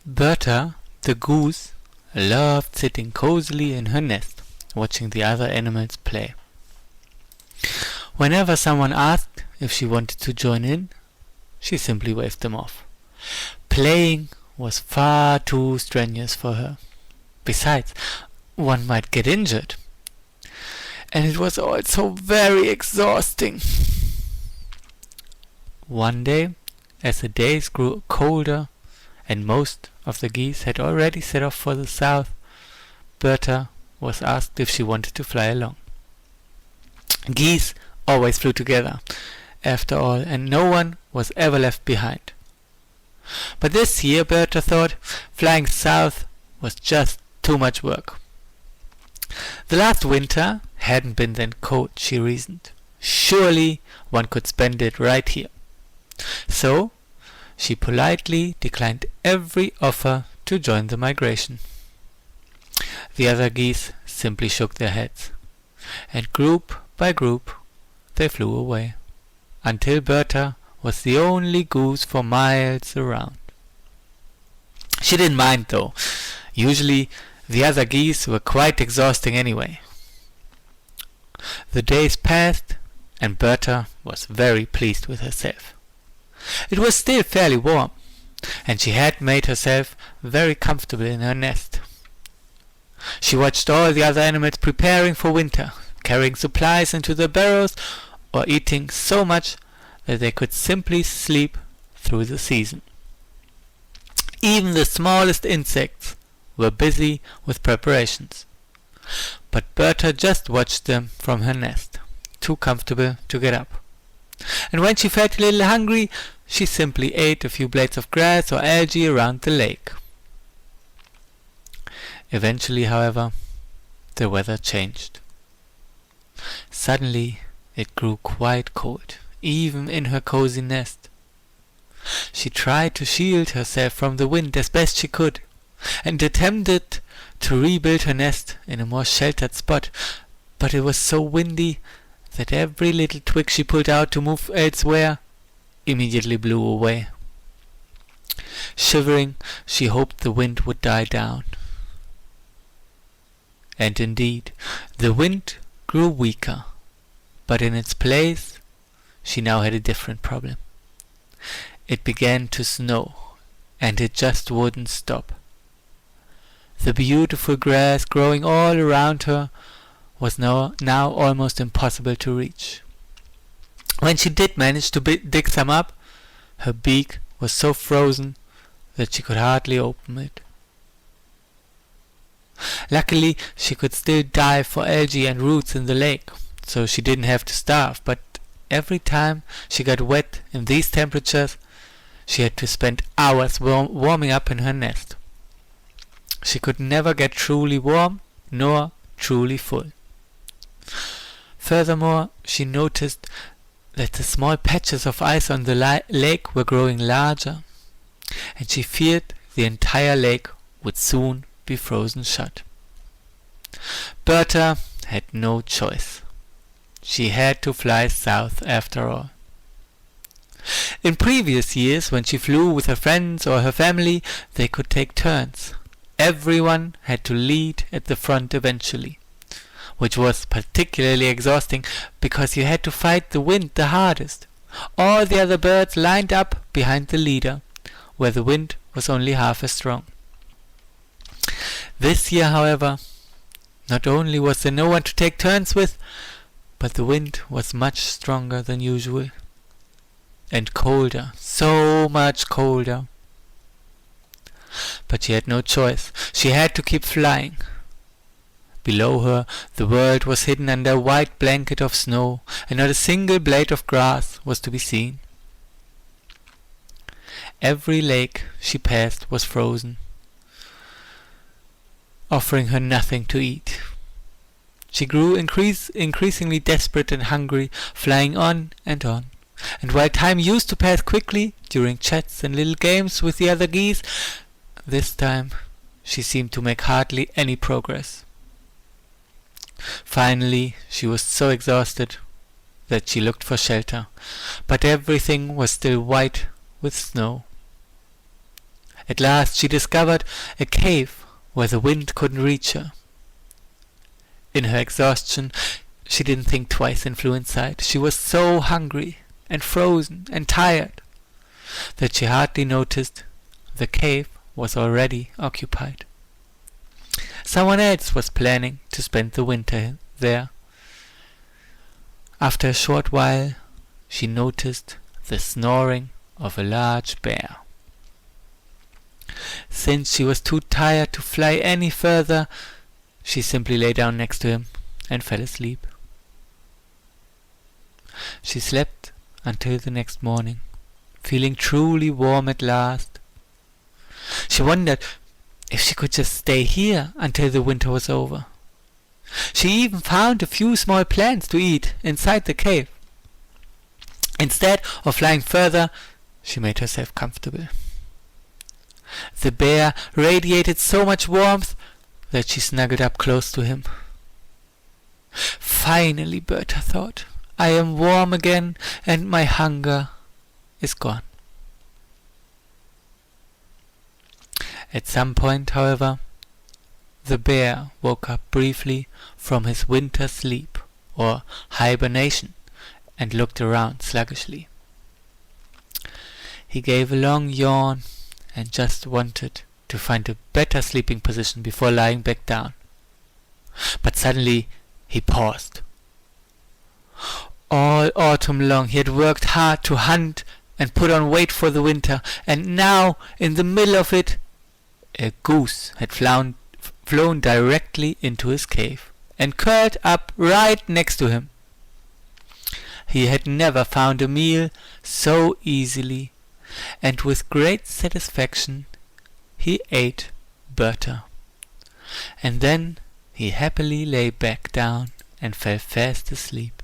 Berta, the goose, loved sitting cozily in her nest, watching the other animals play. Whenever someone asked if she wanted to join in, she simply waved them off. Playing was far too strenuous for her. Besides, one might get injured. And it was also very exhausting. One day, as the days grew colder and most of the geese had already set off for the south, Berta was asked if she wanted to fly along. Geese always flew together, after all, and no one was ever left behind. But this year Berta thought flying south was just too much work. The last winter hadn't been that cold, she reasoned. Surely one could spend it right here. So she politely declined every offer to join the migration. The other geese simply shook their heads, and group by group they flew away, until Berta was the only goose for miles around. She didn't mind, though. Usually the other geese were quite exhausting anyway. The days passed, and Berta was very pleased with herself. It was still fairly warm, and she had made herself very comfortable in her nest. She watched all the other animals preparing for winter, carrying supplies into their burrows, or eating so much that they could simply sleep through the season. Even the smallest insects were busy with preparations. But Berta just watched them from her nest, too comfortable to get up. And when she felt a little hungry, she simply ate a few blades of grass or algae around the lake. Eventually, however, the weather changed. Suddenly it grew quite cold, even in her cozy nest. She tried to shield herself from the wind as best she could, and attempted to rebuild her nest in a more sheltered spot, but it was so windy that every little twig she pulled out to move elsewhere immediately blew away. Shivering, she hoped the wind would die down. And indeed, the wind grew weaker, but in its place she now had a different problem. It began to snow, and it just wouldn't stop. The beautiful grass growing all around her was now almost impossible to reach. When she did manage to dig some up, her beak was so frozen that she could hardly open it. Luckily, she could still dive for algae and roots in the lake, so she didn't have to starve, but every time she got wet in these temperatures, she had to spend hours warming up in her nest. She could never get truly warm, nor truly full. Furthermore, she noticed that the small patches of ice on the lake were growing larger, and she feared the entire lake would soon be frozen shut. Berta had no choice. She had to fly south after all. In previous years, when she flew with her friends or her family, they could take turns. Everyone had to lead at the front eventually, which was particularly exhausting because you had to fight the wind the hardest. All the other birds lined up behind the leader, where the wind was only half as strong. This year, however, not only was there no one to take turns with, but the wind was much stronger than usual. And colder, so much colder. But she had no choice. She had to keep flying. Below her, the world was hidden under a white blanket of snow, and not a single blade of grass was to be seen. Every lake she passed was frozen, offering her nothing to eat. She grew increasingly desperate and hungry, flying on, and while time used to pass quickly during chats and little games with the other geese, this time she seemed to make hardly any progress. Finally, she was so exhausted that she looked for shelter, but everything was still white with snow. At last she discovered a cave where the wind couldn't reach her. In her exhaustion, she didn't think twice and flew inside. She was so hungry and frozen and tired that she hardly noticed the cave was already occupied. Someone else was planning to spend the winter there. After a short while, she noticed the snoring of a large bear. Since she was too tired to fly any further, she simply lay down next to him and fell asleep. She slept until the next morning, feeling truly warm at last. She wondered if she could just stay here until the winter was over. She even found a few small plants to eat inside the cave. Instead of flying further, she made herself comfortable. The bear radiated so much warmth that she snuggled up close to him. Finally, Berta thought, I am warm again and my hunger is gone. At some point, however, the bear woke up briefly from his winter sleep or hibernation and looked around sluggishly. He gave a long yawn and just wanted to find a better sleeping position before lying back down. But suddenly he paused. All autumn long he had worked hard to hunt and put on weight for the winter, and now, in the middle of it, a goose had flown directly into his cave and curled up right next to him. He had never found a meal so easily, and with great satisfaction he ate Berta. And then he happily lay back down and fell fast asleep.